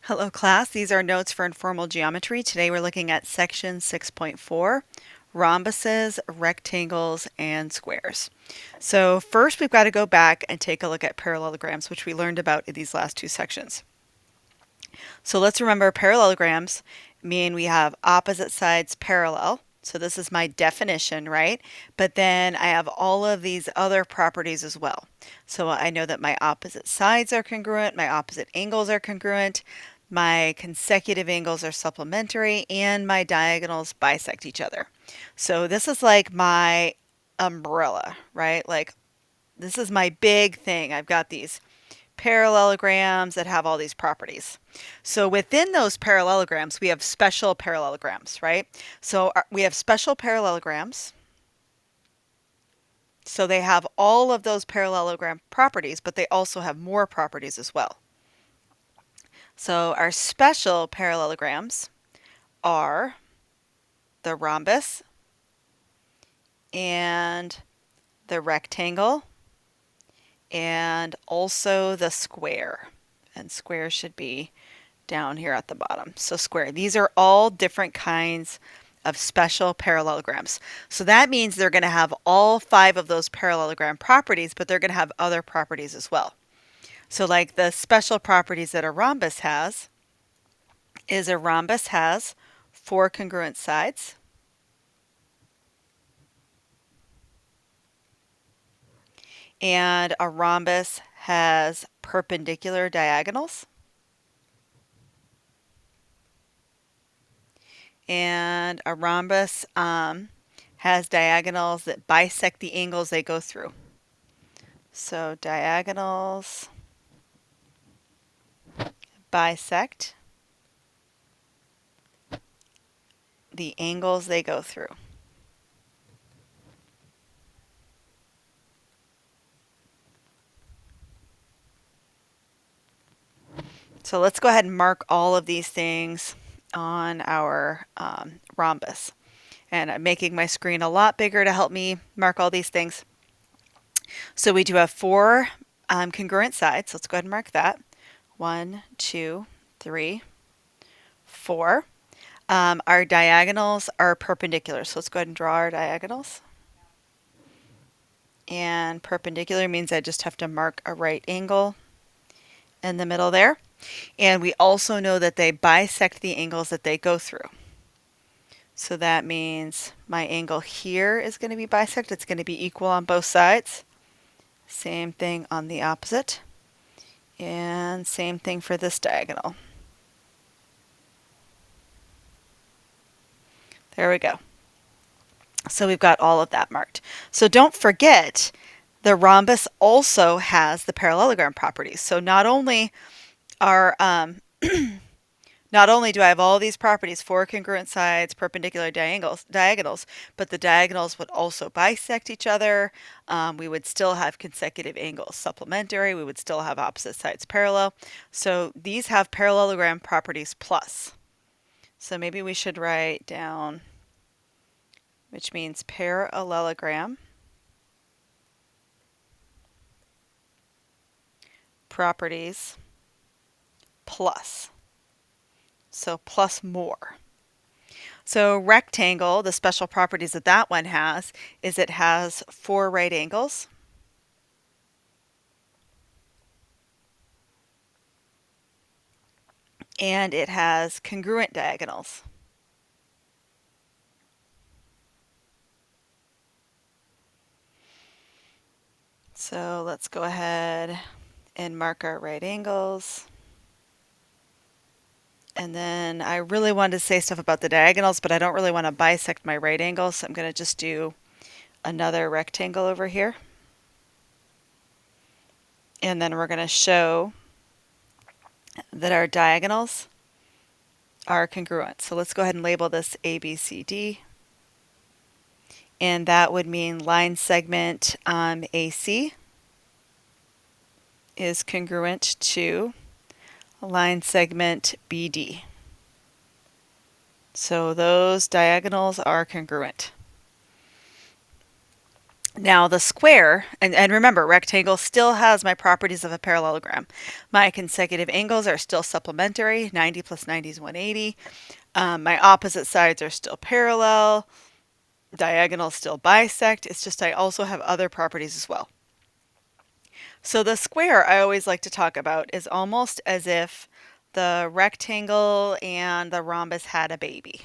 Hello class, these are notes for informal geometry. Today we're looking at section 6.4, rhombuses, rectangles, and squares. So first we've got to go back and take a look at parallelograms, which we learned about in these last two sections. So let's remember parallelograms mean we have opposite sides parallel. So this is my definition, right? But then I have all of these other properties as well. So I know that my opposite sides are congruent, my opposite angles are congruent, my consecutive angles are supplementary, and my diagonals bisect each other. So this is like my umbrella, right? Like this is my big thing. I've got these parallelograms that have all these properties. So within those parallelograms, we have special parallelograms, right? So we have special parallelograms. So they have all of those parallelogram properties, but they also have more properties as well. So our special parallelograms are the rhombus and the rectangle and also the square. And square should be down here at the bottom. So square. These are all different kinds of special parallelograms. So that means they're going to have all 5 of those parallelogram properties, but they're going to have other properties as well. So like the special properties that a rhombus has is a rhombus has 4 congruent sides. And a rhombus has perpendicular diagonals. And a rhombus has diagonals that bisect the angles they go through. So diagonals bisect the angles they go through. So let's go ahead and mark all of these things on our rhombus. And I'm making my screen a lot bigger to help me mark all these things. So we do have 4 congruent sides. Let's go ahead and mark that. 1, 2, 3, 4. Our diagonals are perpendicular. So let's go ahead and draw our diagonals. And perpendicular means I just have to mark a right angle in the middle there. And we also know that they bisect the angles that they go through. So that means my angle here is going to be bisect. It's going to be equal on both sides. Same thing on the opposite. And same thing for this diagonal. There we go. So we've got all of that marked. So don't forget, the rhombus also has the parallelogram properties. So not only are not only do I have all these properties, 4 congruent sides, perpendicular diagonals, but the diagonals would also bisect each other. We would still have consecutive angles supplementary. We would still have opposite sides parallel. So these have parallelogram properties plus. So maybe we should write down, which means parallelogram properties plus. So plus more. So rectangle, the special properties that that one has is it has 4 right angles. And it has congruent diagonals. So let's go ahead and mark our right angles. And then I really wanted to say stuff about the diagonals, but I don't really want to bisect my right angle, so I'm going to just do another rectangle over here. And then we're going to show that our diagonals are congruent. So let's go ahead and label this A, B, C, D. And that would mean line segment AC is congruent to line segment BD. So those diagonals are congruent. Now the square, and remember, rectangle still has my properties of a parallelogram. My consecutive angles are still supplementary. 90 plus 90 is 180. My opposite sides are still parallel. Diagonals still bisect. It's just I also have other properties as well. So the square I always like to talk about is almost as if the rectangle and the rhombus had a baby.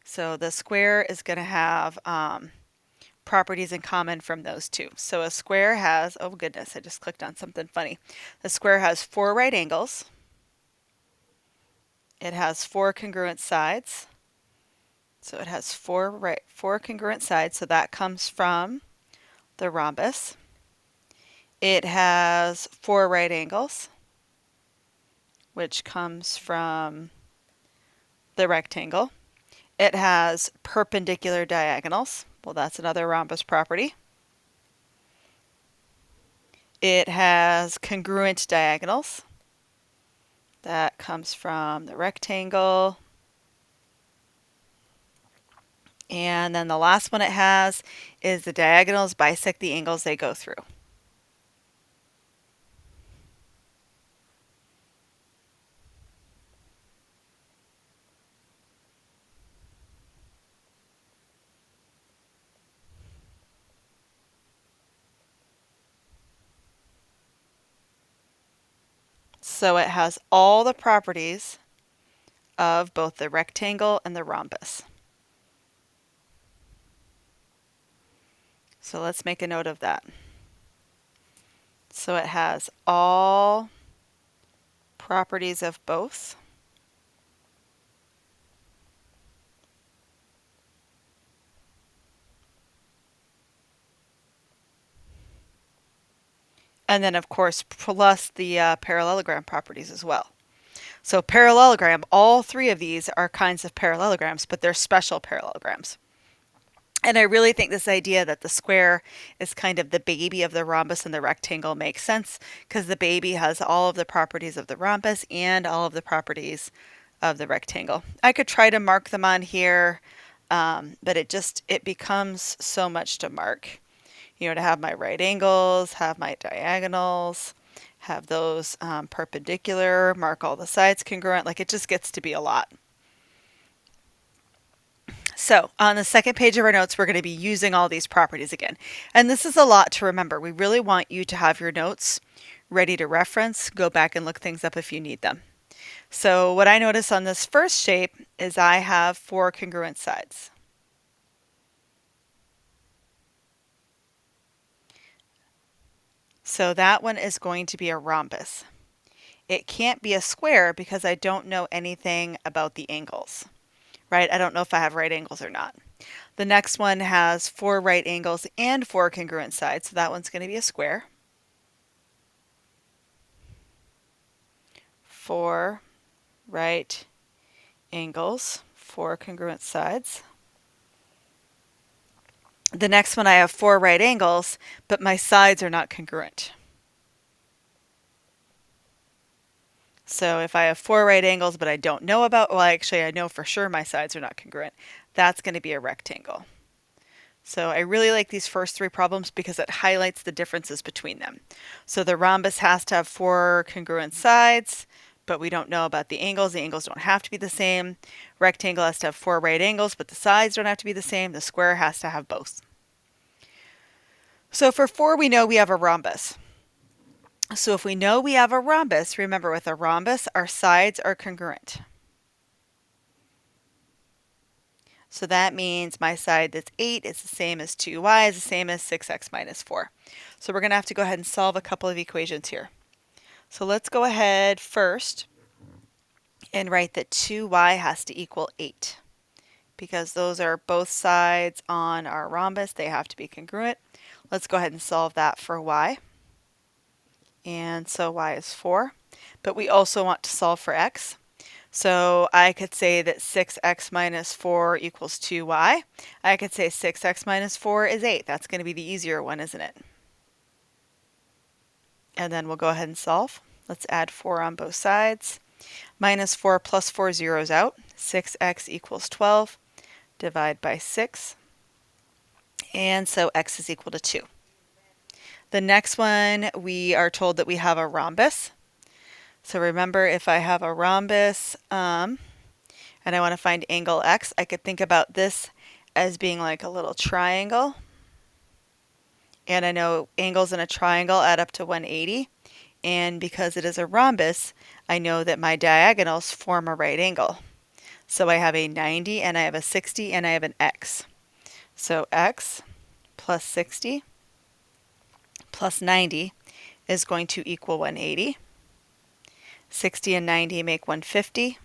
So the square is going to have properties in common from those two. So a square has, oh goodness, I just clicked on something funny. The square has 4 right angles. It has 4 congruent sides. So it has 4 congruent sides. So that comes from the rhombus. It has 4 right angles, which comes from the rectangle. It has perpendicular diagonals. Well, that's another rhombus property. It has congruent diagonals. That comes from the rectangle. And then the last one it has is the diagonals bisect the angles they go through. So it has all the properties of both the rectangle and the rhombus. So let's make a note of that. So it has all properties of both. And then, of course, plus the parallelogram properties as well. So parallelogram, all 3 of these are kinds of parallelograms, but they're special parallelograms. And I really think this idea that the square is kind of the baby of the rhombus and the rectangle makes sense because the baby has all of the properties of the rhombus and all of the properties of the rectangle. I could try to mark them on here, but it becomes so much to mark. You know, to have my right angles, have my diagonals, have those perpendicular, mark all the sides congruent, like it just gets to be a lot. So on the second page of our notes, we're going to be using all these properties again. And this is a lot to remember. We really want you to have your notes ready to reference, go back and look things up if you need them. So what I notice on this first shape is I have 4 congruent sides. So that one is going to be a rhombus. It can't be a square because I don't know anything about the angles, right? I don't know if I have right angles or not. The next one has 4 right angles and 4 congruent sides, so that one's going to be a square. 4 right angles, 4 congruent sides. The next one I have 4 right angles, but my sides are not congruent. So if I have 4 right angles, but I don't know about, well, actually I know for sure my sides are not congruent, that's going to be a rectangle. So I really like these first 3 problems because it highlights the differences between them. So the rhombus has to have 4 congruent sides, but we don't know about the angles. The angles don't have to be the same. Rectangle has to have 4 right angles, but the sides don't have to be the same. The square has to have both. So for 4, we know we have a rhombus. So if we know we have a rhombus, remember with a rhombus, our sides are congruent. So that means my side that's 8 is the same as 2y is the same as 6x minus 4. So we're going to have to go ahead and solve a couple of equations here. So let's go ahead first and write that 2y has to equal 8 because those are both sides on our rhombus. They have to be congruent. Let's go ahead and solve that for y. And so y is 4. But we also want to solve for x. So I could say that 6x minus 4 equals 2y. I could say 6x minus 4 is 8. That's going to be the easier one, isn't it? And then we'll go ahead and solve. Let's add 4 on both sides. Minus 4 plus 4 zeros out. 6x equals 12. Divide by 6. And so x is equal to 2. The next one, we are told that we have a rhombus. So remember, if I have a rhombus and I want to find angle x, I could think about this as being like a little triangle. And I know angles in a triangle add up to 180. And because it is a rhombus, I know that my diagonals form a right angle. So I have a 90 and I have a 60 and I have an x. So x plus 60 plus 90 is going to equal 180. 60 and 90 make 150.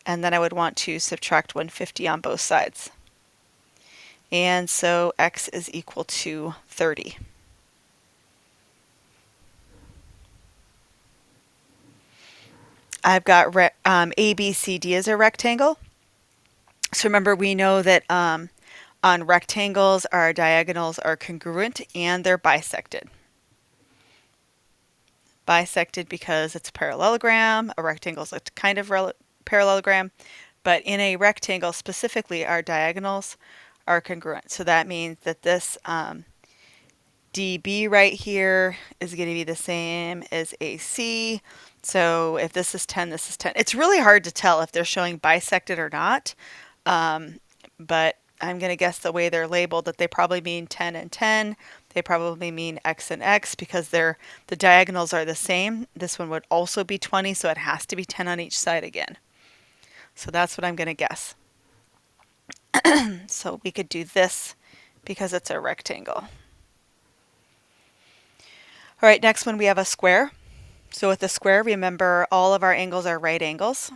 And then I would want to subtract 150 on both sides. And so x is equal to 30. I've got ABCD as a rectangle. So remember, we know that on rectangles, our diagonals are congruent and they're bisected. Bisected because it's a parallelogram. A rectangle is a kind of parallelogram. But in a rectangle specifically, our diagonals are congruent. So that means that this DB right here is going to be the same as AC. So if this is 10, this is 10. It's really hard to tell if they're showing bisected or not. But I'm going to guess the way they're labeled that they probably mean 10 and 10. They probably mean X and X because the diagonals are the same. This one would also be 20, so it has to be 10 on each side again. So that's what I'm going to guess. So we could do this because it's a rectangle. All right, next one we have a square. So with a square, remember all of our angles are right angles.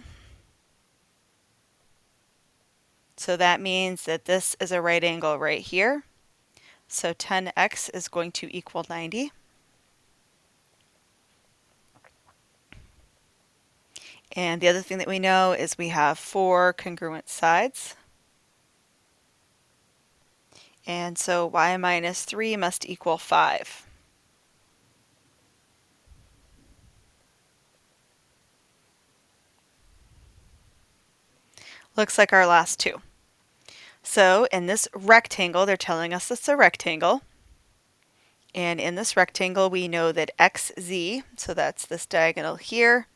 So that means that this is a right angle right here. So 10x is going to equal 90. And the other thing that we know is we have 4 congruent sides. And so y minus 3 must equal 5. Looks like our last two. So in this rectangle, they're telling us it's a rectangle. And in this rectangle, we know that xz, so that's this diagonal here,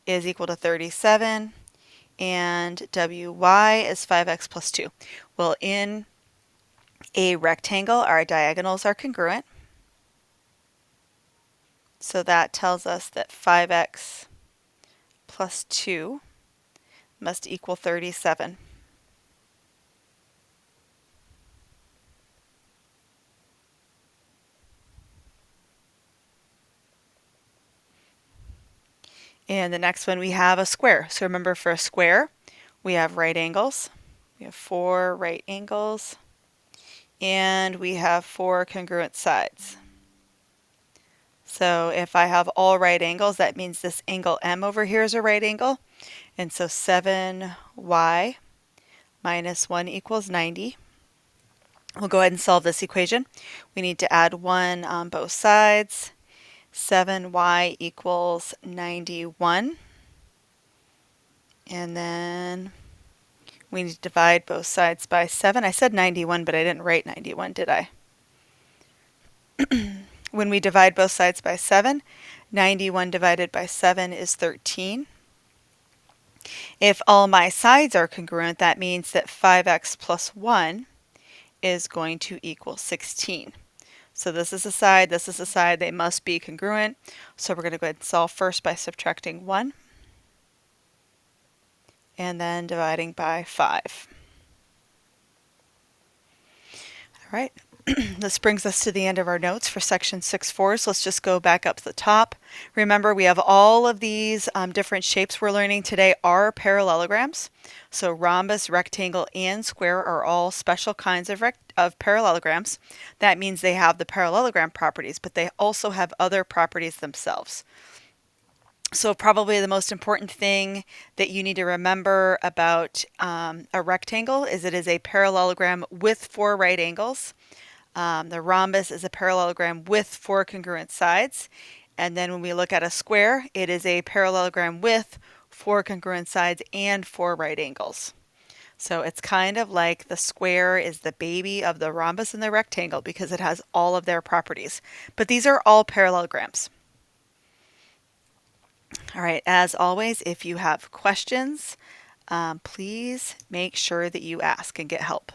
is equal to 37. And wy is 5x plus 2. Well, in a rectangle, our diagonals are congruent. So that tells us that 5x plus 2 must equal 37. And the next one we have a square. So remember, for a square, we have right angles. We have 4 right angles. And we have 4 congruent sides. So if I have all right angles, that means this angle M over here is a right angle. And so 7y minus 1 equals 90. We'll go ahead and solve this equation. We need to add 1 on both sides. 7y equals 91. And then we need to divide both sides by 7. I said 91, but I didn't write 91, did I? When we divide both sides by 7, 91 divided by 7 is 13. If all my sides are congruent, that means that 5x plus 1 is going to equal 16. So this is a side, this is a side, they must be congruent. So we're going to go ahead and solve first by subtracting 1 and then dividing by 5. All right. This brings us to the end of our notes for section 6.4. So let's just go back up to the top. Remember, we have all of these different shapes we're learning today are parallelograms. So rhombus, rectangle, and square are all special kinds of parallelograms. That means they have the parallelogram properties, but they also have other properties themselves. So probably the most important thing that you need to remember about a rectangle is it is a parallelogram with 4 right angles. The rhombus is a parallelogram with 4 congruent sides. And then when we look at a square, it is a parallelogram with 4 congruent sides and 4 right angles. So it's kind of like the square is the baby of the rhombus and the rectangle because it has all of their properties. But these are all parallelograms. All right, as always, if you have questions, please make sure that you ask and get help.